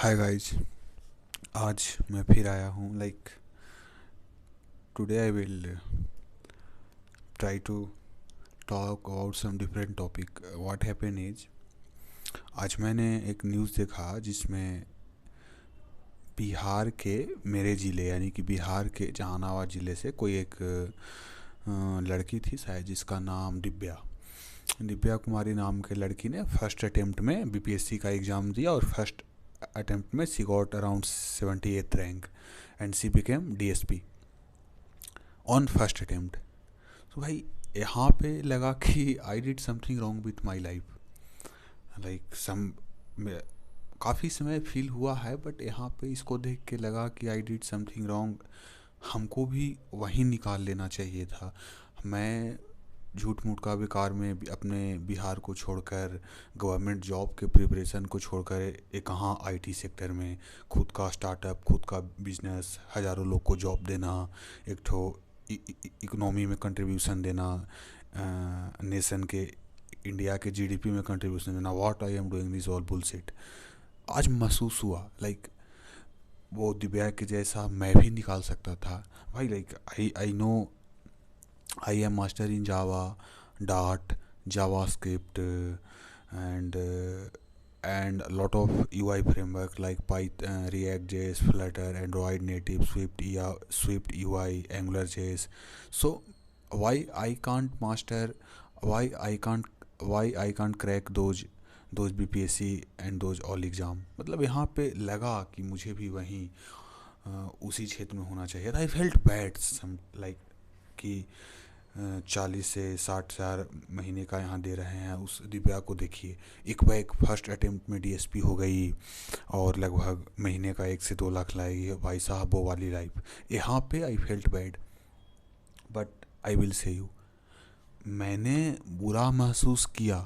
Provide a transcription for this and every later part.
Hi guys. आज मैं फिर आया हूँ। Today I will try to talk about some different topic. What happen is, आज मैंने एक न्यूज़ देखा जिसमें बिहार के मेरे ज़िले यानी कि बिहार के जहानाबाद ज़िले से कोई एक लड़की थी शायद, जिसका नाम दिव्या दिव्या कुमारी नाम के लड़की ने फर्स्ट अटेम्प्ट में बीपीएससी का एग्ज़ाम दिया और फर्स्ट अटेम्प्ट में she got around 78th rank and she became DSP on first attempt. तो भाई यहाँ पे लगा कि I did something wrong with my life. Like some काफ़ी समय फील हुआ है, बट यहाँ पे इसको देख के लगा कि आई डिड समथिंग रॉन्ग। हमको भी वहीं निकाल लेना चाहिए था। मैं झूठ मूठ का बेकार में अपने बिहार को छोड़कर, गवर्नमेंट जॉब के प्रिपरेशन को छोड़कर एक कहाँ आईटी सेक्टर में खुद का स्टार्टअप, खुद का बिजनेस, हज़ारों लोग को जॉब देना, एक ठो इकोनॉमी में कंट्रीब्यूशन देना, नेशन के, इंडिया के जीडीपी में कंट्रीब्यूशन देना। What I am doing this all bullshit. आज महसूस हुआ वो दिव्या के जैसा मैं भी निकाल सकता था भाई। I know I am master in Java, Dart, JavaScript, and a lot of UI framework like Python, React.js, Flutter, Android Native, Swift UI, AngularJS. So why I can't master? Why I can't? Why I can't crack those BPSC and those all exam? मतलब यहाँ पे लगा कि मुझे भी वहीं उसी क्षेत्र में होना चाहिए था। I felt bad some like कि 40 से 60 हज़ार महीने का यहाँ दे रहे हैं। उस दिव्या को देखिए, एक बैग फर्स्ट अटेम्प्ट में डीएसपी हो गई और लगभग महीने का 1 से 2 लाख लाएगी। भाई साहब वो वाली लाइफ, यहाँ पे आई felt bad. But I will say you, मैंने बुरा महसूस किया,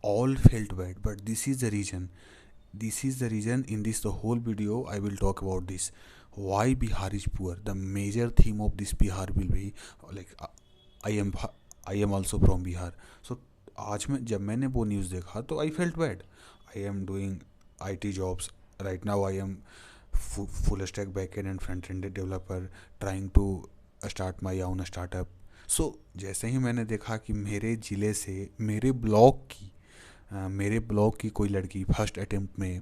all felt bad, but this is the reason in this the whole video I will talk about this, why Bihar is poor. The major theme of this Bihar will be like I am I am also from Bihar. So आज में जब मैंने वो news देखा तो आई felt bad. I am doing IT jobs right now. I M full stack backend and front end developer trying to start my own startup. सो जैसे ही मैंने देखा कि मेरे ज़िले से, मेरे ब्लॉक की कोई लड़की फर्स्ट अटेम्प्ट में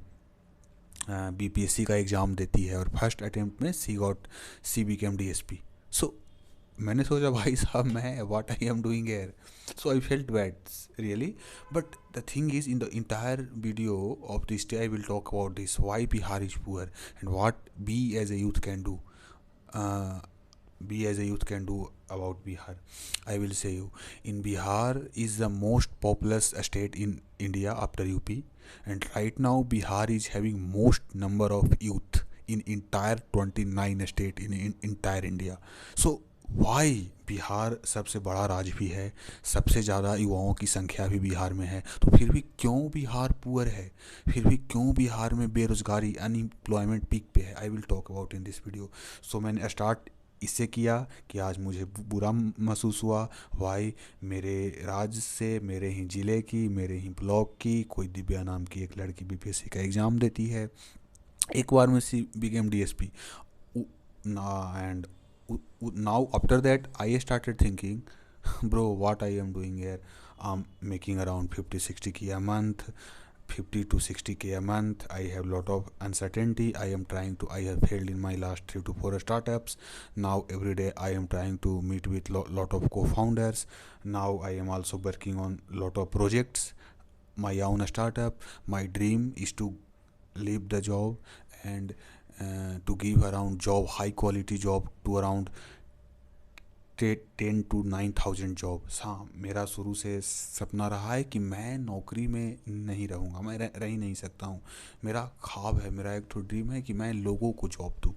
बीपीएससी का एग्ज़ाम देती है और फर्स्ट अटेम्प्ट में सी बिकेम डीएसपी। सो मैंने सोचा भाई साहब, मैं what I am doing here. So I felt bad really. But the thing is, in the entire video of this day I will talk about this, why Bihar is poor and what be as a youth can do. About Bihar. I will say you, in Bihar is the most populous state in India after UP, and right now Bihar is having most number of youth in entire 29 state in entire India. So why Bihar सबसे बड़ा राज्य भी है, सबसे ज़्यादा युवाओं की संख्या भी बिहार में है, तो फिर भी क्यों बिहार पुअर है, फिर भी क्यों बिहार में बेरोज़गारी, अनएम्प्लॉयमेंट पीक पे है। I will talk about in this video. So मैंने स्टार्ट इससे किया कि आज मुझे बुरा महसूस हुआ, वाई मेरे राज्य से, मेरे ही ज़िले की, मेरे ही ब्लॉक की कोई दिव्या नाम की एक लड़की बीपीएससी का एग्ज़ाम देती है, एक बार में सी became DSP and now after that I started thinking, bro, what I am doing here. I'm making around 50-60k a month, 50 to 60k a month. I have lot of uncertainty. I have failed in my last 3 to 4 startups. Now every day I am trying to meet with lot of co-founders. Now I am also working on lot of projects, my own startup. My dream is to leave the job and to give around job, high quality job to around 10 to 9,000 job. हाँ, मेरा शुरू से सपना रहा है कि मैं नौकरी में नहीं रहूँगा, मैं रह ही नहीं सकता हूँ। मेरा ख्वाब है, मेरा एक तो ड्रीम है कि मैं लोगों को जॉब दूँ,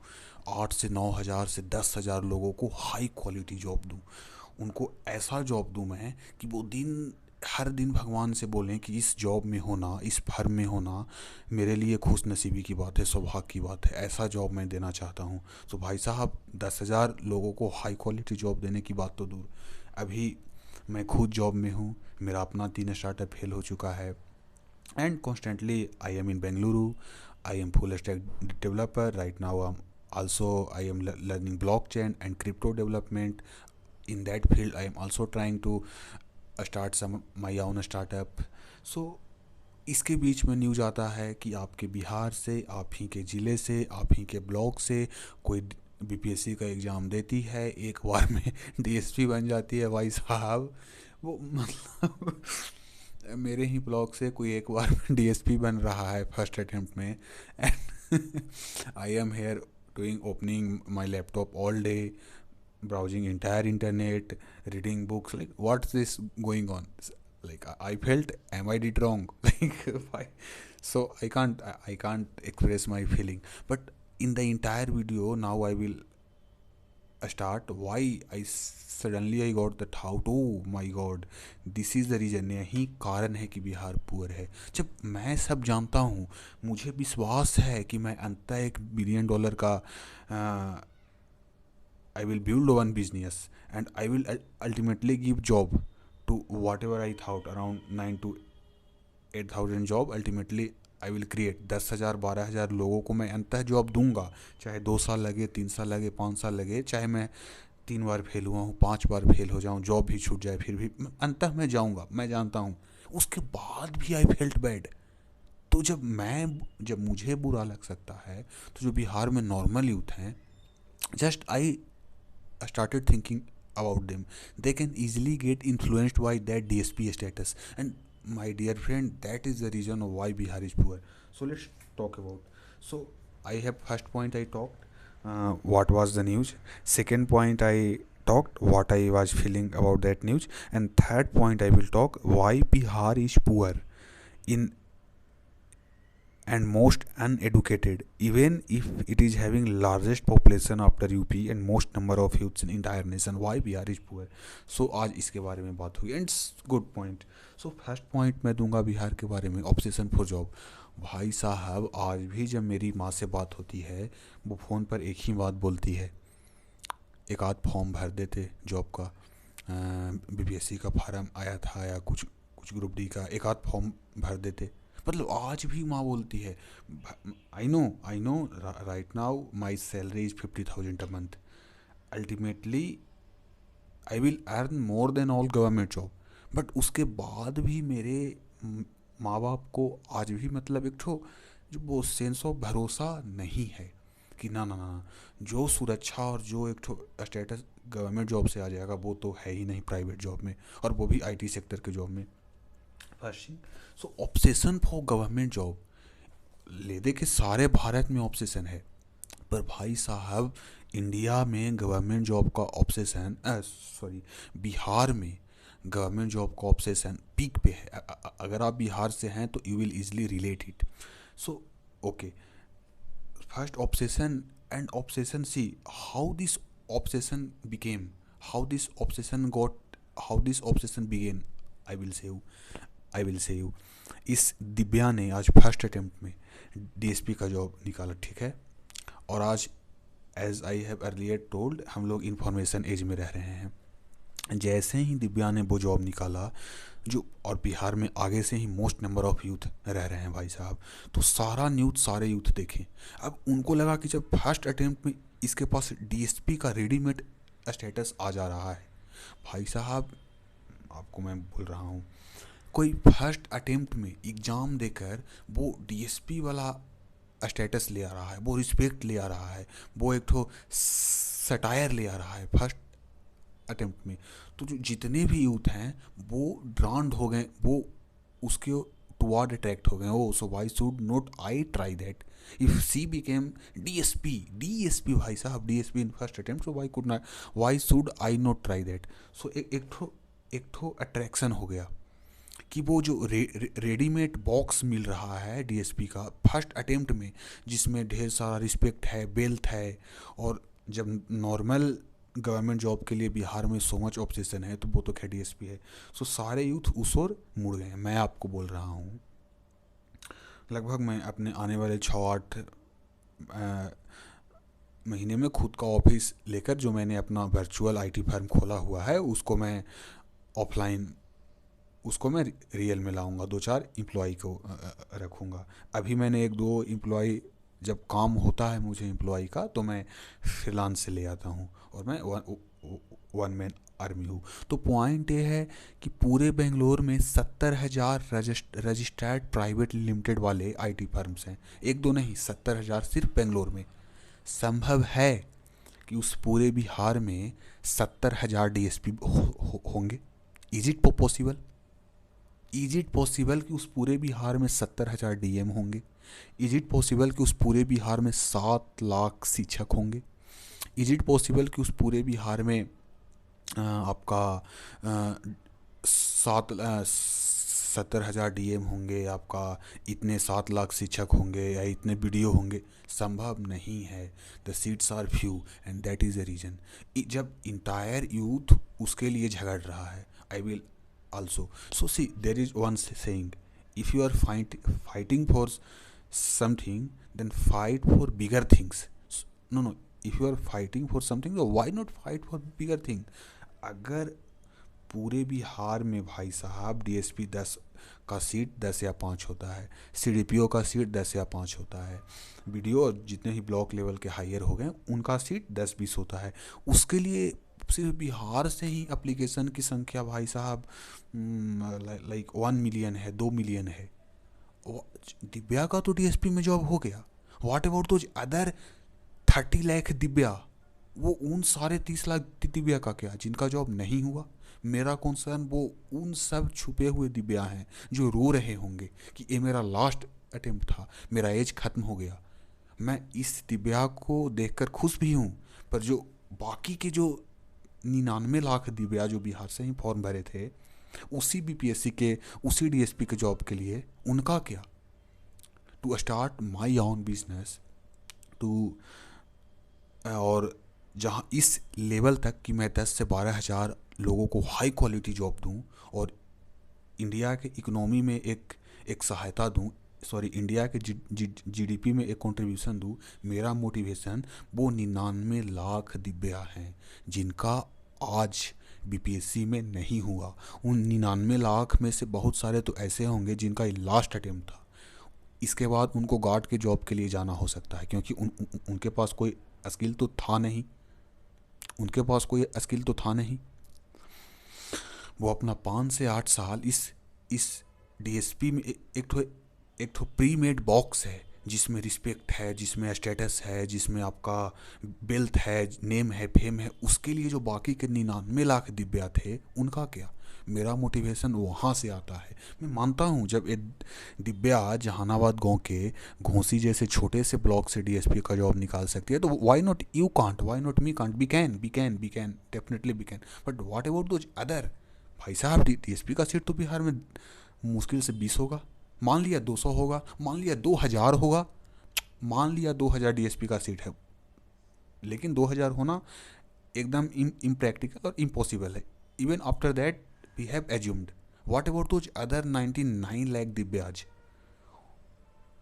8 से 9 हज़ार से 10 हज़ार लोगों को हाई क्वालिटी जॉब दूँ। उनको ऐसा जॉब दूँ मैं कि वो हर दिन भगवान से बोलें कि इस जॉब में होना, इस फर्म में होना मेरे लिए खुश नसीबी की बात है, सौभाग्य की बात है। ऐसा जॉब मैं देना चाहता हूँ। तो भाई साहब, 10,000 लोगों को हाई क्वालिटी जॉब देने की बात तो दूर, अभी मैं खुद जॉब में हूँ, मेरा अपना 3 स्टार्टअप फेल हो चुका है, and constantly I am in Bengaluru. I am full stack developer. Right now I am learning blockchain and crypto development. In that field I am also trying to start some my own startup. So इसके बीच में news आता है कि आपके बिहार से, आप ही के ज़िले से, आप ही के ब्लॉक से कोई बीपीएससी का एग्ज़ाम देती है, एक बार में डीएसपी बन जाती है भाई साहब। वो मतलब मेरे ही ब्लॉक से कोई एक बार में डीएसपी बन रहा है फर्स्ट अटेम्प्ट में। And I am here doing opening my laptop all day, browsing entire internet, reading books, like what's this going on? Like I felt, am I did wrong? Like why? So I can't express my feeling. But in the entire video now I will start why I got that how to, my god, this is the reason, यही कारण है कि Bihar poor है। जब मैं सब जानता हूँ, मुझे विश्वास है कि मैं अंततः $1 बिलियन का I will build one business and I will ultimately give job to whatever I thought, around 9 to 8,000 job ultimately I will create। 10,000 12,000 लोगों को मैं अंततः जॉब दूंगा, चाहे 2 साल लगे, 3 साल लगे, 5 साल लगे, चाहे मैं 3 बार फेल हुआ हूँ, 5 बार फेल हो जाऊँ, जॉब भी छूट जाए, फिर भी अंततः मैं जाऊँगा, मैं जानता हूँ। उसके बाद भी आई फेल्ट बैड। तो जब मुझे बुरा लग सकता है, तो जो बिहार में नॉर्मल यूथ हैं, just I started thinking about them. They can easily get influenced by that DSP status. And my dear friend, that is the reason of why Bihar is poor. So let's talk about. So I have first point I talked. What was the news? Second point I talked what I was feeling about that news. And third point I will talk why Bihar is poor in and most uneducated, even if it is having largest population after UP and most number of youths in entire nation, why Bihar is poor. So आज इसके बारे में बात होगी, and good point. So first point मैं दूंगा बिहार के बारे में, ऑब्सेशन फॉर जॉब। भाई साहब, आज भी जब मेरी माँ से बात होती है, वो फ़ोन पर एक ही बात बोलती है, एक आध फॉर्म भर देते जॉब का, बीपीएससी का फार्म आया था या कुछ ग्रुप डी का, एक आध फॉर्म भर देते। मतलब आज भी माँ बोलती है, I know right now my salary is 50,000 a month, ultimately I will earn more than all government job. But उसके बाद भी मेरे माँ बाप को आज भी मतलब एक ठो जो वो सेंस ऑफ भरोसा नहीं है कि ना, जो सुरक्षा और जो एक ठो स्टेटस गवर्नमेंट जॉब से आ जाएगा वो तो है ही नहीं प्राइवेट जॉब में, और वो भी आईटी सेक्टर के जॉब में। सो ऑब्सेशन फॉर गवर्नमेंट जॉब ले दे के सारे भारत में ऑब्सेशन है, पर भाई साहब इंडिया में गवर्नमेंट जॉब का ऑब्सेशन, बिहार में गवर्नमेंट जॉब का ऑब्सेशन पीक पे है। अगर आप बिहार से हैं तो you will easily relate it. So okay, first obsession and obsession, see how this obsession became, how this obsession got, how this obsession began. I will say you इस दिव्या ने आज फर्स्ट अटेम्प्ट में डीएसपी का job निकाला, ठीक है। और आज as I have earlier told, हम लोग इंफॉर्मेशन एज में रह रहे हैं। जैसे ही दिव्या ने वो जॉब निकाला, जो और बिहार में आगे से ही मोस्ट नंबर ऑफ यूथ रह रहे हैं भाई साहब, तो सारे यूथ देखें। अब उनको लगा कि जब फर्स्ट अटेम्प्ट में इसके पास डीएसपी का रेडीमेड स्टेटस आ जा रहा है, भाई साहब आपको मैं बोल रहा हूँ, कोई फर्स्ट अटेम्प्ट में एग्ज़ाम देकर वो डीएसपी वाला स्टेटस ले आ रहा है, वो रिस्पेक्ट ले आ रहा है, वो एक ठो सटायर ले आ रहा है फर्स्ट अटेम्प्ट में, तो जो जितने भी यूथ हैं वो ड्रांड हो गए, वो उसके टुवार्ड अट्रैक्ट हो गए। Oh so why should not I try that if she became DSP भाई साहब, DSP in first attempt, so why should I not try that. So एक ठो अट्रैक्शन हो गया कि वो जो रेडीमेड बॉक्स मिल रहा है डीएसपी का फर्स्ट अटेम्प्ट में, जिसमें ढेर सारा रिस्पेक्ट है, वेल्थ है, और जब नॉर्मल गवर्नमेंट जॉब के लिए बिहार में सो मच ऑब्सेशन है, तो वो तो खैर डीएसपी है। सो सारे यूथ उस ओर मुड़ गए। मैं आपको बोल रहा हूँ, लगभग मैं अपने आने वाले 6-8 महीने में खुद का ऑफिस लेकर, जो मैंने अपना वर्चुअल आईटी फर्म खोला हुआ है, उसको मैं ऑफलाइन उसको मैं रियल में लाऊंगा, 2-4 एम्प्लॉय को रखूंगा। अभी मैंने 1-2 एम्प्लॉय, जब काम होता है मुझे एम्प्लॉय का तो मैं फ्रीलांस से ले आता हूँ, और मैं वन मैन आर्मी हूँ। तो पॉइंट ये है कि पूरे बेंगलोर में 70,000 रजिस्टर्ड प्राइवेट लिमिटेड वाले आईटी फर्म्स हैं। एक दो नहीं, 70,000 सिर्फ बेंगलोर में। संभव है कि उस पूरे बिहार में 70,000 डीएसपी होंगे? Is it possible? Is it possible कि उस पूरे बिहार में 70,000 डीएम होंगे? इज इट पॉसिबल कि उस पूरे बिहार में 7 लाख शिक्षक होंगे? इज इट पॉसिबल कि उस पूरे बिहार में आपका 70,000 डीएम होंगे, आपका इतने 7 लाख शिक्षक होंगे या इतने बीडीओ होंगे? संभव नहीं है। The seats are few and that is the reason. जब इंटायर यूथ उसके लिए झगड़ रहा है, I will also, so see, there is one saying, if you are fighting for something, then fight for bigger things. No, if you are fighting for something, so why not fight for bigger thing? अगर पूरे बिहार में भाई साहब DSP 10 का seat 10 या 5 होता है, CDPO का सीट 10 या 5 होता है, बीडीओ जितने ही ब्लॉक लेवल के हायर हो गए उनका सीट 10-20 होता है, उसके लिए सिर्फ बिहार से ही एप्लीकेशन की संख्या भाई साहब लाइक 1 मिलियन है, 2 मिलियन है। दिव्या का तो डीएसपी में जॉब हो गया। What about those other 30 lakh Divya? वो उन साढ़े 30 लाख दिव्या का क्या जिनका जॉब नहीं हुआ? मेरा कंसर्न वो उन सब छुपे हुए दिव्या हैं जो रो रहे होंगे कि ये मेरा लास्ट अटेम्प्ट था, मेरा एज खत्म हो गया। मैं इस दिव्या को देखकर खुश भी हूँ, पर जो बाकी के जो 99 लाख दिव्या जो बिहार से ही फॉर्म भरे थे उसी बीपीएससी के, उसी डीएसपी के जॉब के लिए, उनका क्या? To start my own business, to और जहाँ इस लेवल तक कि मैं 10 से 12,000 लोगों को हाई क्वालिटी जॉब दूँ और इंडिया के इकोनॉमी में एक सहायता दूँ, सॉरी इंडिया के जीडीपी में एक कंट्रीब्यूशन दूँ। मेरा मोटिवेशन वो 99 लाख दिव्या हैं जिनका आज बीपीएससी में नहीं हुआ। उन 99 लाख में से बहुत सारे तो ऐसे होंगे जिनका ये लास्ट अटेम्प्ट था। इसके बाद उनको गार्ड के जॉब के लिए जाना हो सकता है क्योंकि उनके पास कोई स्किल तो था नहीं, उनके पास कोई स्किल तो था नहीं। वो अपना 5 से 8 साल इस डीएसपी में एक तो प्री मेड बॉक्स है जिसमें रिस्पेक्ट है, जिसमें स्टेटस है, जिसमें आपका वेल्थ है, नेम है, फेम है, उसके लिए जो बाकी के 99 लाख दिव्या थे उनका क्या? मेरा मोटिवेशन वहाँ से आता है। मैं मानता हूँ जब एक दिव्या जहानाबाद गांव के घोंसी जैसे छोटे से ब्लॉक से डीएसपी का जॉब निकाल सकती है तो why not you can't, why not me can't? We can definitely we can. But what about those other? भाई साहब डीएसपी का सीट तो बिहार में मुश्किल से 20 होगा, मान लिया 200 होगा, मान लिया 2000 होगा, मान लिया 2000 डीएसपी का सीट है, लेकिन 2000 होना एकदम इम्प्रैक्टिकल और इम्पॉसिबल है। Even after that we have assumed. What about those other 99 lakh Divyas?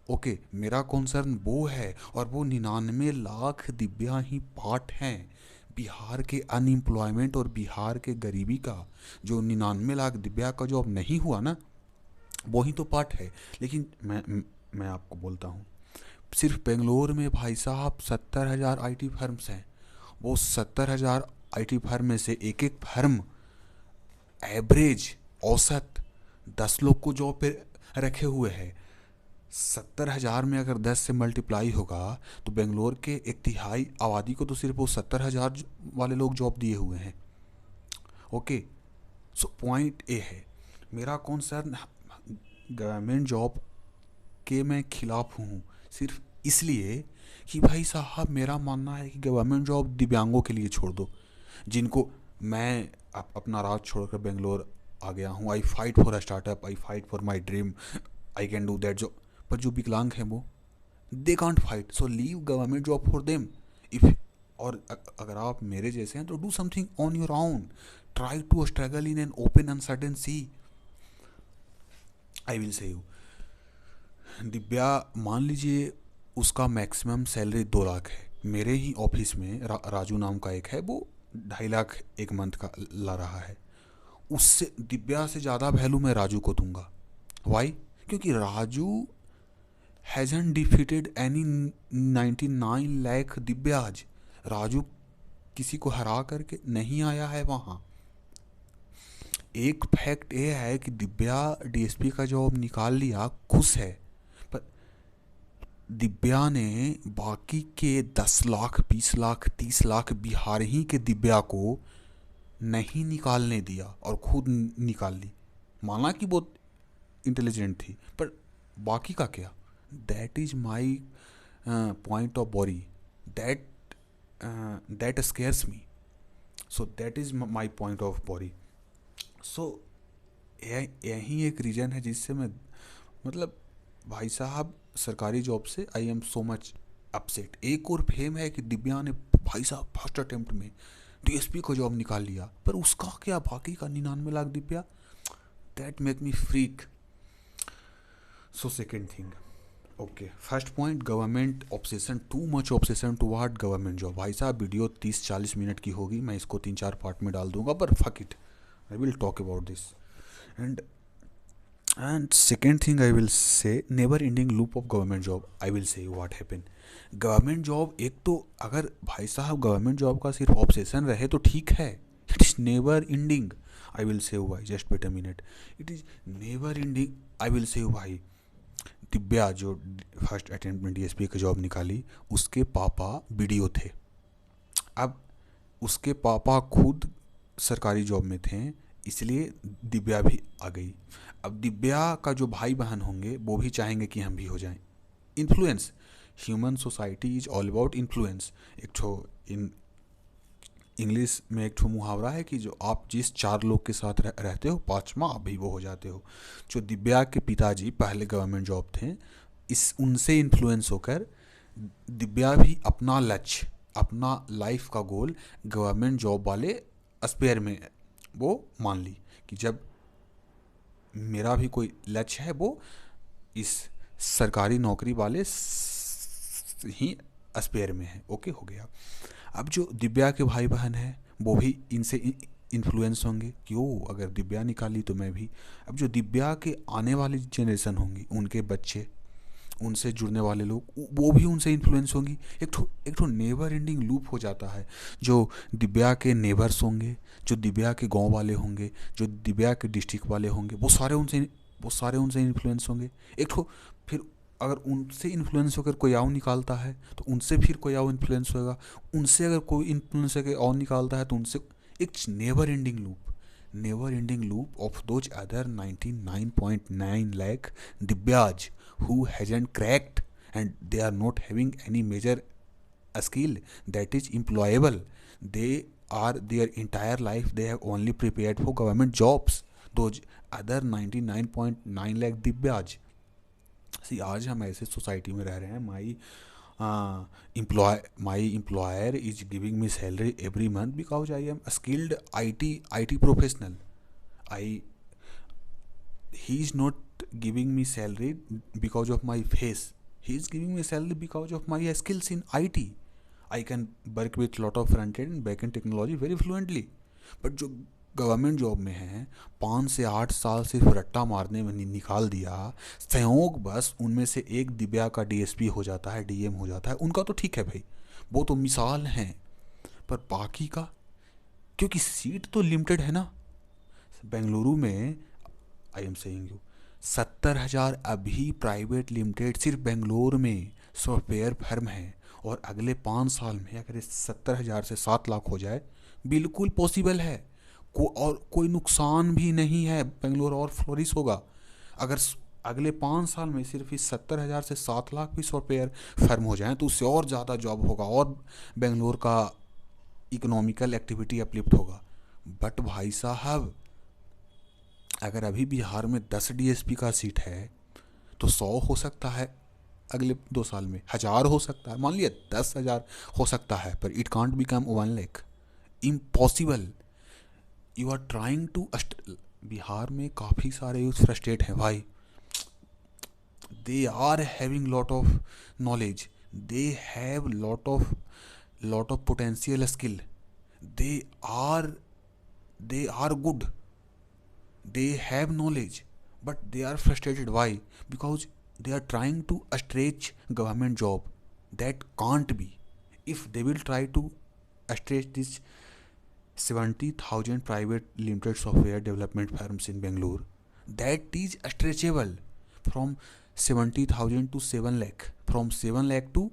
Okay, मेरा कंसर्न वो है, और वो 99 लाख दिव्या ही पार्ट हैं बिहार के अनएम्प्लॉयमेंट और बिहार के गरीबी का। जो 99 लाख दिव्या का जॉब नहीं हुआ ना, वही तो पार्ट है। लेकिन मैं आपको बोलता हूँ, सिर्फ बेंगलोर में भाई साहब 70,000 आईटी फर्म्स हैं। वो 70,000 आईटी फर्म में से एक एक फर्म एवरेज औसत 10 लोग को जॉब पे रखे हुए है। 70,000 में अगर 10 से मल्टीप्लाई होगा तो बेंगलोर के 1/3 आबादी को तो सिर्फ वो 70,000 वाले लोग जॉब दिए हुए हैं। ओके, सो पॉइंट ए है, मेरा कंसर्न गवर्नमेंट जॉब के मैं खिलाफ हूँ सिर्फ इसलिए कि भाई साहब मेरा मानना है कि गवर्नमेंट जॉब दिव्यांगों के लिए छोड़ दो, जिनको मैं अपना राज छोड़कर बेंगलोर आ गया हूँ। I fight for a startup, I fight for my dream, I can do that. जो पर जो विकलांग हैं वो they can't fight, so leave government job for them. If और अगर आप मेरे जैसे हैं तो do something on your own, try to struggle in an open uncertain sea. I will say you Divya, मान लीजिए उसका मैक्सिमम सैलरी 2 लाख है। मेरे ही ऑफिस में राजू नाम का एक है, वो 2.5 लाख एक मंथ का ला रहा है। उससे दिव्या से ज़्यादा वैल्यू मैं राजू को दूंगा। वाई? क्योंकि Raju hasn't defeated any 99 lakh दिव्याज। राजू किसी को हरा करके नहीं आया है वहाँ। एक फैक्ट ये है कि दिव्या डीएसपी का जॉब निकाल लिया, खुश है, पर दिव्या ने बाकी के 10 लाख 20 लाख 30 लाख बिहार ही के दिव्या को नहीं निकालने दिया और खुद निकाल ली। माना कि बहुत इंटेलिजेंट थी, पर बाकी का क्या? That is my point of worry, that that scares me. So that is my point of worry. सो यही एक रीज़न है जिससे मैं, मतलब भाई साहब, सरकारी जॉब से I am so much upset. एक और फेम है कि दिव्या ने भाई साहब फर्स्ट अटेम्प्ट में डीएसपी को जॉब निकाल लिया, पर उसका क्या बाकी का 99 lakh Divya? That make me freak. So second thing, okay, first point, government obsession, too much obsession toward government job. भाई साहब वीडियो 30-40 मिनट की होगी, मैं इसको 3-4 पार्ट में डाल दूंगा, पर fuck it, I will talk about this. And second thing I will say, never ending loop of government job. I will say what happened. Government job, एक तो अगर भाई साहब गवर्नमेंट जॉब का सिर्फ ऑब्सेशन रहे तो ठीक है, it is never ending. I will say why, just wait a minute, it is never ending. I will say why. Divya जो फर्स्ट अटेम्प्ट में डीएसपी की जॉब निकाली, उसके पापा बीडीओ थे। अब उसके पापा खुद सरकारी जॉब में थे, इसलिए दिव्या भी आ गई। अब दिव्या का जो भाई बहन होंगे वो भी चाहेंगे कि हम भी हो जाएं। Influence, human society is all about influence. एक ठो इंग्लिश में एक ठो मुहावरा है कि जो आप जिस 4 लोग के साथ रहते हो, 5वां आप भी वो हो जाते हो। जो दिव्या के पिताजी पहले गवर्नमेंट जॉब थे, इस उनसे इन्फ्लुएंस होकर दिव्या भी अपना लक्ष्य, अपना लाइफ का गोल गवर्नमेंट जॉब वाले एस्पेयर में वो मान ली कि जब मेरा भी कोई लक्ष्य है वो इस सरकारी नौकरी वाले ही एस्पेयर में है। ओके, हो गया। अब जो दिव्या के भाई बहन हैं वो भी इनसे इन्फ्लुएंस होंगे, क्यों, अगर दिव्या निकाली तो मैं भी। अब जो दिव्या के आने वाली जनरेशन होंगी, उनके बच्चे, उनसे जुड़ने वाले लोग, वो भी उनसे इन्फ्लुएंस होंगी। एक ठो नेवर एंडिंग लूप हो जाता है। जो दिव्या के नेबर्स होंगे, जो दिव्या के गांव वाले होंगे, जो दिव्या के डिस्ट्रिक्ट वाले होंगे, वो सारे उनसे इन्फ्लुएंस होंगे। एक ठो फिर अगर उनसे इन्फ्लुएंस होकर कोई और निकालता है तो उनसे फिर कोई और इन्फ्लुएंस होगा, उनसे अगर कोई इन्फ्लुएंस होकर और निकालता है तो उनसे, एक never ending loop of those other 99.9 lakh Divya's who hasn't cracked and they are not having any major skill that is employable. They are their entire life they have only prepared for government jobs. Those other 99.9 lakh Divya's. सी, आज हम ऐसे society में रह रहे हैं, my employer is giving me salary every month because I am skilled IT professional. I he is not giving me salary because of my face, he is giving me salary because of my skills in IT. I can work with lot of front end and back end technology very fluently. but जो government job में है, 5 से 8 साल सिर्फ रट्टा मारने में निकाल दिया, संयोग बस उनमें से एक दिव्या का डीएसपी हो जाता है, डीएम हो जाता है, उनका तो ठीक है भाई, वो तो मिसाल हैं, पर बाकी का, क्योंकि सीट तो लिमिटेड है ना। बेंगलुरु में आई एम सेइंग यू 70,000 अभी प्राइवेट लिमिटेड सिर्फ बेंगलोर में सॉफ्टवेयर फर्म है, और अगले 5 साल में अगर 70,000 से 7 लाख हो जाए, बिल्कुल पॉसिबल है। और कोई नुकसान भी नहीं है, बेंगलोर और फ्लोरिश होगा। अगर अगले 5 साल में सिर्फ इस 70,000 से 7 लाख भी सॉफ्टवेयर फर्म हो जाएं तो उससे और ज़्यादा जॉब होगा और बेंगलोर का इकोनॉमिकल एक्टिविटी अपलिफ्ट होगा। बट भाई साहब, अगर अभी बिहार में 10 डीएसपी का सीट है तो 100 हो सकता है, अगले 2 साल में 1000 हो सकता है, मान लिया 10,000 हो सकता है, पर it can't become 1 lakh, impossible. You are trying to, Bihar में काफ़ी सारे यूथ फ्रस्ट्रेट हैं भाई, they are having lot of knowledge, they have lot of potential skill, they are good, they have knowledge but they are frustrated. Why? Because they are trying to stretch government job. That can't be. If they will try to stretch this 70,000 private limited software development firms in Bangalore, that is stretchable from 70,000 to 7 lakh, from 7 lakh to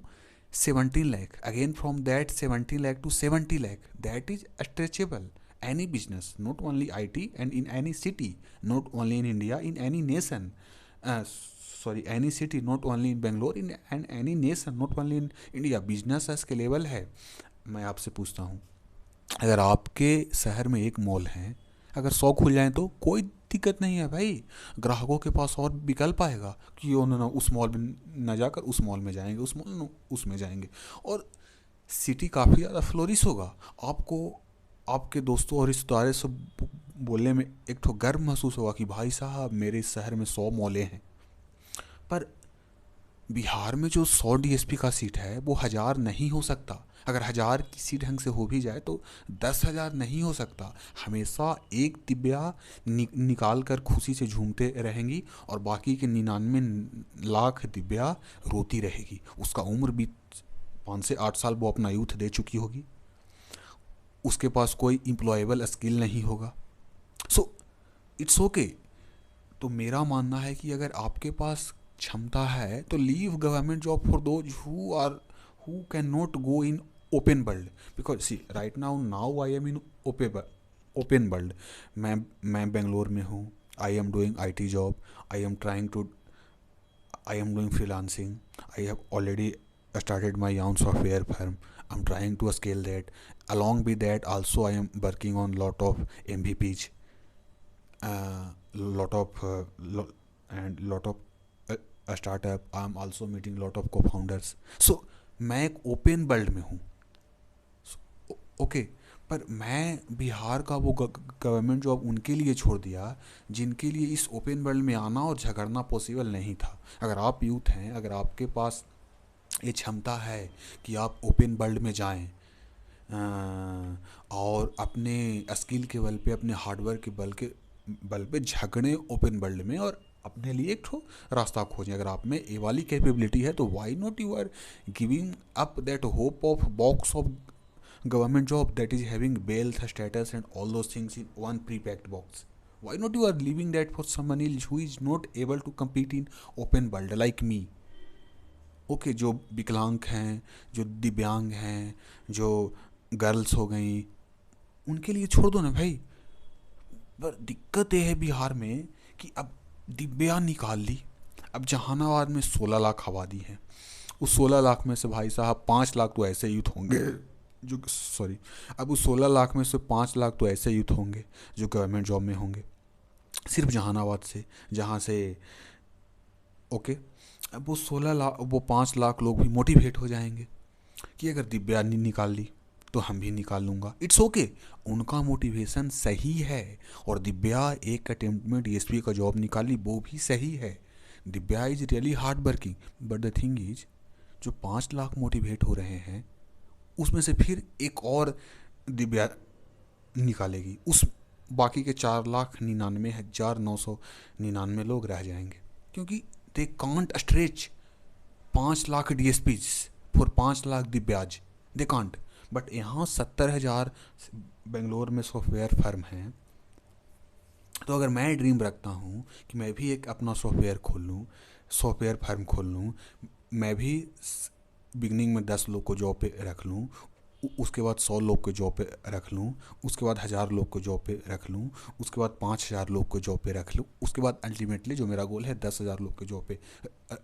17 lakh, again from that 17 lakh to 70 lakh. That is stretchable. Any business, not only IT, and in any city, not only in India, in any nation, any city, not only in Bangalore, in and any nation, not only in India, business scalable है. मैं आपसे पूछता हूँ, अगर आपके शहर में एक मॉल है, अगर 100 खुल जाए तो कोई दिक्कत नहीं है भाई. ग्राहकों के पास और विकल्प आएगा कि उन्होंने उस मॉल में न जाकर उस मॉल में जाएंगे, उस मॉल में उसमें जाएंगे, और सिटी काफ़ी ज़्यादा फ्लोरिश होगा. आपको आपके दोस्तों और रिश्तेदारों से बोलने में एक तो गर्व महसूस होगा कि भाई साहब मेरे शहर में 100 मॉलें हैं. पर बिहार में जो 100 डीएसपी का सीट है वो 1000 नहीं हो सकता. अगर 1000 की सीट ढंग से हो भी जाए तो 10,000 नहीं हो सकता. हमेशा एक दिव्या निकाल कर खुशी से झूमते रहेंगी और बाकी के 99 लाख दिव्या रोती रहेगी. उसका उम्र भी 5 से 8 साल वो अपना यूथ दे चुकी होगी. उसके पास कोई एम्प्लॉयबल स्किल नहीं होगा. So it's okay. तो मेरा मानना है कि अगर आपके पास क्षमता है तो leave government job for those who can not go in open world. Because see right now I am in open world. मैं बेंगलोर में हूँ. I am doing IT job. I am doing freelancing. I have already started my own software firm. I'm trying to scale that. Along with that also I am working on lot of MVPs, lot of a startup. I'm also meeting lot of co-founders. So मैं एक open world में हूँ. Okay. पर मैं बिहार का वो government job उनके लिए छोड़ दिया जिनके लिए इस ओपन वर्ल्ड में आना और झगड़ना पॉसिबल नहीं था. अगर आप यूथ हैं, अगर आपके पास ये क्षमता है कि आप ओपन वर्ल्ड में जाएं और अपने स्किल के बल पे, अपने हार्डवर्क के बल पे झगड़ें ओपन वर्ल्ड में और अपने लिए एक ठो रास्ता खोजें. अगर आप में ये वाली कैपेबिलिटी है तो why not you are giving up that hope of box of government job that is having wealth status and all those things in one pre packed box. Why not you are living that for someone else who is not able to compete in open world like me. Okay. जो विकलांग हैं, जो दिव्यांग हैं, जो girls हो गई, उनके लिए छोड़ दो ना भाई. पर दिक्कत ये है बिहार में कि अब दिव्या निकाल ली. अब जहानाबाद में 16 लाख आबादी है. उस 16 लाख में से भाई साहब 5 लाख तो ऐसे यूथ होंगे जो अब उस 16 लाख में से 5 लाख तो ऐसे यूथ होंगे जो गवर्नमेंट जॉब में होंगे सिर्फ जहानाबाद से, जहाँ से ओके. अब वो 16 लाख, वो 5 लाख लोग भी मोटिवेट हो जाएंगे कि अगर दिव्या ने निकाल ली तो हम भी निकाल लूँगा. It's okay. उनका मोटिवेशन सही है. और दिव्या एक अटेम्प्ट में DSP का जॉब निकाली, वो भी सही है. Divya is really hard working. But the thing is, जो 5 लाख मोटिवेट हो रहे हैं उसमें से फिर एक और दिव्या निकालेगी. उस बाकी के 4,99,999 लोग रह जाएंगे क्योंकि they can't stretch 5 lakh DSPs for 5 lakh Divya's. they can't. But यहाँ 70,000 बेंगलोर में सॉफ्टवेयर फर्म हैं. तो अगर मैं ड्रीम रखता हूँ कि मैं भी एक अपना सॉफ्टवेयर फर्म खोल लूँ, मैं भी बिगनिंग में 10 लोग को जॉब पे रख लूँ, उसके बाद 100 लोग को जॉब पे रख लूँ, उसके बाद 1000 लोग को जॉब पे रख लूँ, उसके बाद 5000 लोग को जॉब पे रख लूँ, उसके बाद अल्टीमेटली जो मेरा गोल है 10,000 लोग को जॉब पे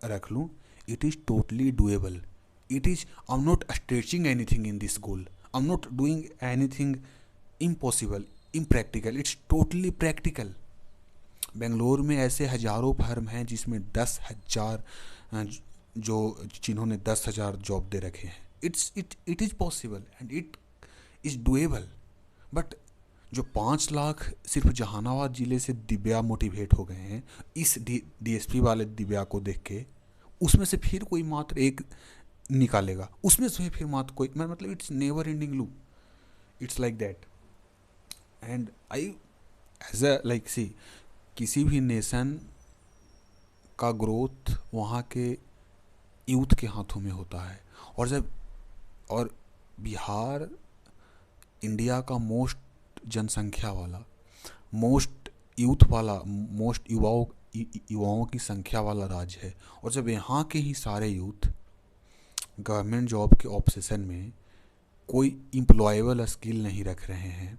रख लूँ. It is totally doable. It is I am not stretching anything in this goal. I am not doing anything impossible, impractical. It's totally practical. Bangalore में ऐसे हज़ारों फर्म हैं जिसमें 10,000 जिन्होंने 10,000 जॉब दे रखे हैं. it is possible and it is doable. But जो 5 लाख सिर्फ जहानाबाद ज़िले से दिव्या मोटिवेट हो गए हैं इस DSP वाले दिव्या को देख के, उसमें से फिर कोई मात्र एक निकालेगा, उसमें से फिर मात्र कोई, मतलब it's never ending loop. It's like that. And I as a like see, किसी भी नेशन का ग्रोथ वहाँ के यूथ के हाथों में होता है। और जब और बिहार इंडिया का मोस्ट जनसंख्या वाला, मोस्ट यूथ वाला, मोस्ट युवाओं की संख्या वाला राज्य है। और जब यहाँ के ही सारे यूथ गवर्नमेंट जॉब के ऑब्सेशन में कोई इम्प्लॉयबल स्किल नहीं रख रहे हैं,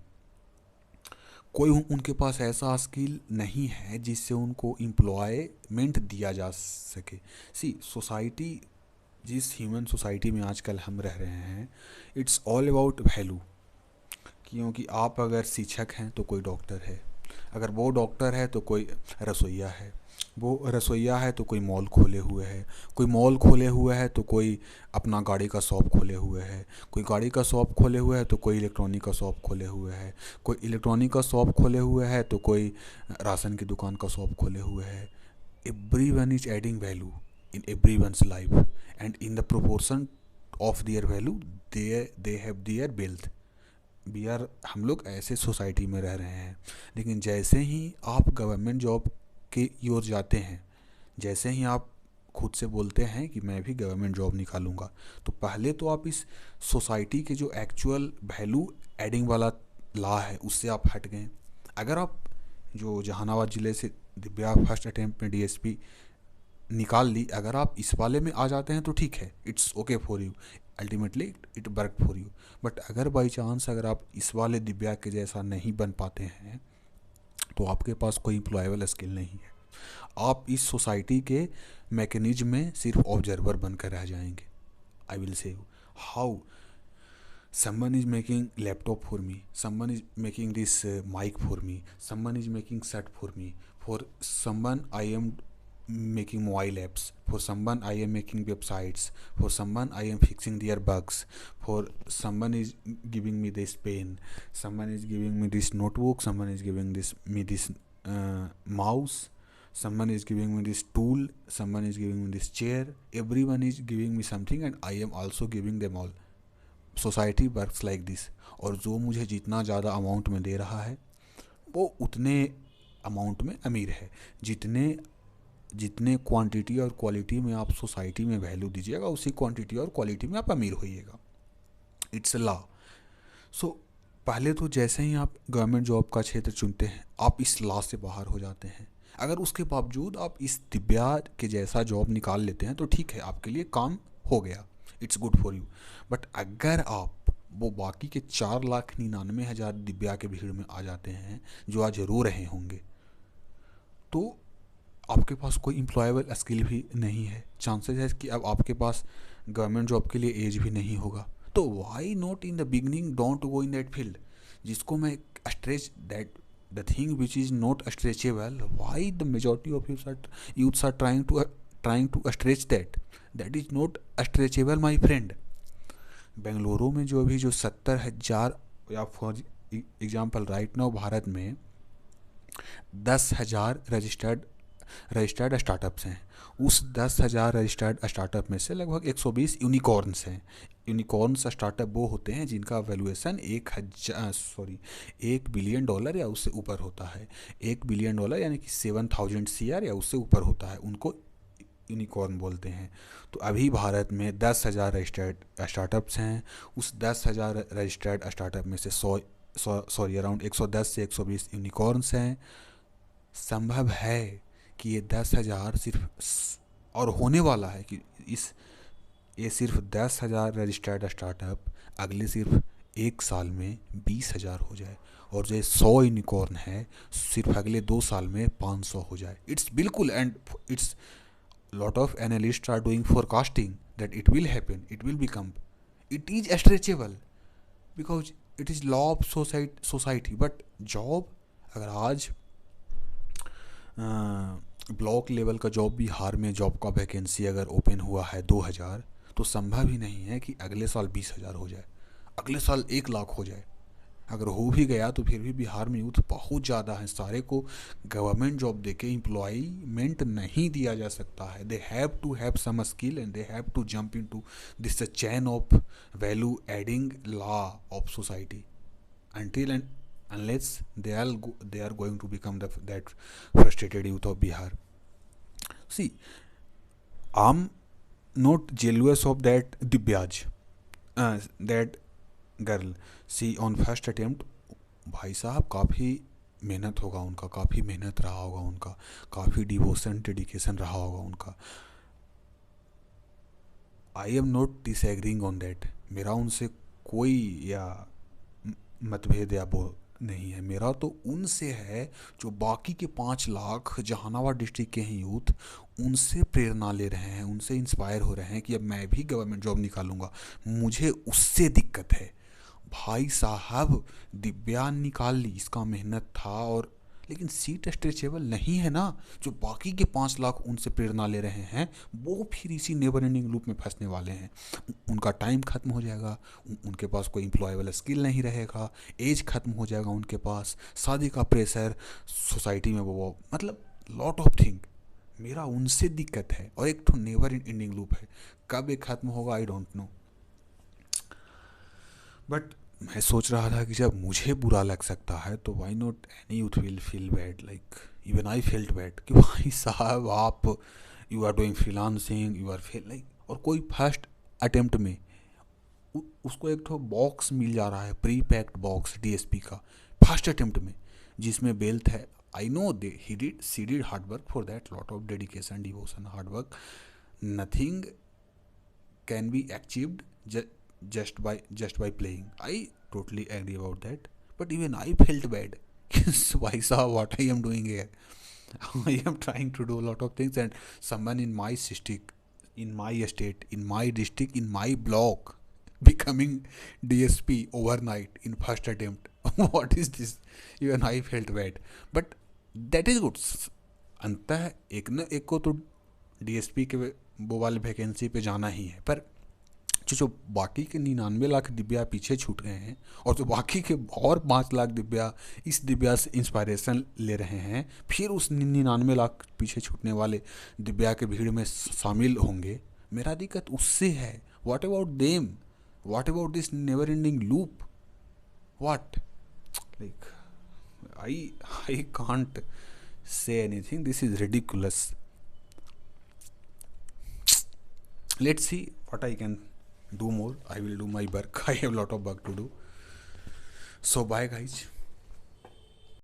कोई उनके पास ऐसा स्किल नहीं है जिससे उनको एम्प्लॉयमेंट दिया जा सके। सी सोसाइटी, जिस ह्यूमन सोसाइटी में आजकल हम रह रहे हैं, इट्स ऑल अबाउट वैल्यू। क्योंकि आप अगर शिक्षक हैं तो कोई डॉक्टर है, अगर वो डॉक्टर है तो कोई रसोइया है, वो रसोइया है तो कोई मॉल खोले हुए है, कोई मॉल खोले हुए है तो कोई अपना गाड़ी का शॉप खोले हुए है, कोई गाड़ी का शॉप खोले हुए है तो कोई इलेक्ट्रॉनिक का शॉप खोले हुए है, कोई इलेक्ट्रॉनिक का शॉप खोले हुए है तो कोई राशन की दुकान का शॉप खोले हुए है। Every one is adding value in every one's life, and in the proportion of their value they have their wealth. We are, हम लोग ऐसे सोसाइटी में रह रहे हैं। लेकिन जैसे ही आप गवर्नमेंट जॉब की ओर जाते हैं, जैसे ही आप खुद से बोलते हैं कि मैं भी गवर्नमेंट जॉब निकालूंगा, तो पहले तो आप इस सोसाइटी के जो एक्चुअल वैल्यू एडिंग वाला ला है उससे आप हट गए। अगर आप जो जहानाबाद ज़िले से दिव्या फर्स्ट अटेम्प्ट में डीएसपी निकाल ली, अगर आप इस वाले में आ जाते हैं तो ठीक है, it's okay for you, ultimately it work for you. But अगर बाई चांस अगर आप इस वाले दिव्या के जैसा नहीं बन पाते हैं तो आपके पास कोई इम्प्लॉयबल स्किल नहीं है। आप इस सोसाइटी के मैकेनिज्म में सिर्फ ऑब्जर्वर बनकर रह जाएंगे। आई विल से how someone is making laptop for me, someone is making this mic for me, someone is making set for me, for someone I am making mobile apps, for someone I am making websites, for someone I am fixing their bugs, for someone is giving me this pen, someone is giving me this notebook, someone is giving this mouse, someone is giving me this tool, someone is giving me this chair, everyone is giving me something and I am also giving them all. Society works like this. और जो मुझे जितना ज़्यादा amount में दे रहा है वो उतने अमाउंट में अमीर है। जितने जितने क्वांटिटी और क्वालिटी में आप सोसाइटी में वैल्यू दीजिएगा, उसी क्वांटिटी और क्वालिटी में आप अमीर होइएगा। It's law. सो पहले तो जैसे ही आप गवर्नमेंट जॉब का क्षेत्र चुनते हैं, आप इस लॉ से बाहर हो जाते हैं। अगर उसके बावजूद आप इस दिव्या के जैसा जॉब निकाल लेते हैं तो ठीक है, आपके लिए काम हो गया, it's good for you. But अगर आप वो बाकी के 4,99,000 दिव्या के भीड़ में आ जाते हैं जो आज रो रहे होंगे, तो आपके पास कोई एम्प्लॉयबल स्किल भी नहीं है। चांसेस है कि अब आपके पास गवर्नमेंट जॉब के लिए एज भी नहीं होगा। तो why not in the beginning don't go in that field, जिसको मैं stretch that the thing which is not stretchable, why the majority of youths are trying to stretch that is not stretchable my friend. Bengaluru में जो अभी जो 70,000, या for example right now Bharat में 10,000 registered startups हैं। उस 10,000 रजिस्टर्ड स्टार्टअप में से लगभग 120 यूनिकॉर्न्स हैं। यूनिकॉर्न्स स्टार्टअप वो होते हैं जिनका वैल्यूएशन 1 बिलियन डॉलर या उससे ऊपर होता है। 1 बिलियन डॉलर यानी कि 7,000 CR या उससे ऊपर होता है, उनको यूनिकॉर्न बोलते हैं। तो अभी भारत में 10,000 रजिस्टर्ड स्टार्टअप्स हैं। उस 10,000 रजिस्टर्ड स्टार्टअप में से अराउंड 110 से 120 यूनिकॉर्न्स हैं। संभव है कि ये 10,000 सिर्फ, और होने वाला है कि ये सिर्फ 10,000 रजिस्टर्ड स्टार्टअप अगले सिर्फ 1 साल में 20,000 हो जाए, और जो 100 यूनिकॉर्न है सिर्फ अगले 2 साल में 500 हो जाए। इट्स बिल्कुल, and it's lot of analysts are doing forecasting that it will happen, it will become, it is stretchable because it is law of society। but job, अगर आज ब्लॉक लेवल का जॉब बिहार में जॉब का vacancy अगर open हुआ है 2,000, तो संभव ही नहीं है कि अगले साल 20,000 हो जाए, अगले साल 1,00,000 हो जाए। अगर हो भी गया तो फिर भी बिहार में यूथ बहुत ज़्यादा है, सारे को गवर्नमेंट जॉब देके एम्प्लॉयमेंट नहीं दिया जा सकता है। They have to have some skill and they have to jump into this chain of value adding law of society. until and unless they are going to become that frustrated youth of Bihar. See, I'm not jealous of that Dibyaj, that girl. See on first attempt भाई साहब काफ़ी मेहनत होगा उनका, काफ़ी मेहनत रहा होगा उनका, काफ़ी डिवोशन डेडिकेशन रहा होगा उनका. I am not disagreeing on that. मेरा उनसे कोई या मतभेद या वो नहीं है. मेरा तो उनसे है जो बाकी के 5 लाख जहानाबाद डिस्ट्रिक्ट के हैं यूथ, उनसे प्रेरणा ले रहे हैं, उनसे इंस्पायर हो रहे हैं कि अब मैं भी गवर्नमेंट जॉब निकालूंगा. मुझे उससे दिक्कत है. भाई साहब दिव्या निकाल ली, इसका मेहनत था, और लेकिन सीट स्ट्रेचेबल नहीं है ना. जो बाकी के 5 लाख उनसे प्रेरणा ले रहे हैं वो फिर इसी नेवर एंडिंग लूप में फंसने वाले हैं. उनका टाइम खत्म हो जाएगा, उनके पास कोई एम्प्लॉयबल स्किल नहीं रहेगा, एज खत्म हो जाएगा उनके पास, शादी का प्रेशर, सोसाइटी में वो मतलब लॉट ऑफ थिंग. मेरा उनसे दिक्कत है. और एक तो नेवर एंडिंग लूप है, कब ये खत्म होगा आई डोंट नो. बट मैं सोच रहा था कि जब मुझे बुरा लग सकता है तो why not any youth will feel bad. Like even I felt bad कि भाई साहब आप you are doing freelancing, you are fail like. और कोई फर्स्ट अटेम्प्ट में उसको एक तो बॉक्स मिल जा रहा है, प्री पैक्ड बॉक्स डीएसपी का फर्स्ट अटेम्प्ट में, जिसमें बेल्ट है. I know they she did hard work for that, lot of dedication, devotion, hard work. Nothing can be achieved just by playing. I totally agree about that, but even I felt bad. Why saw what I am doing here? I am trying to do a lot of things, and someone in my district, in my state, in my district, in my block becoming DSP overnight in first attempt. What is this? Even I felt bad, but that is good. अंतः एक न एक को तो DSP के वो वाले vacancy पे जाना ही है. पर जो बाकी के 99 लाख दिव्या पीछे छूट गए हैं, और जो बाकी के और 5 लाख दिव्या इस दिव्या से इंस्पायरेशन ले रहे हैं, फिर उस 99 लाख पीछे छूटने वाले दिव्या के भीड़ में शामिल होंगे. मेरा दिक्कत उससे है. What about them? What about this never ending loop? What like I can't say anything. This is ridiculous. Let's see what I can do more. I will do my work. I have a lot of work to do. So bye guys.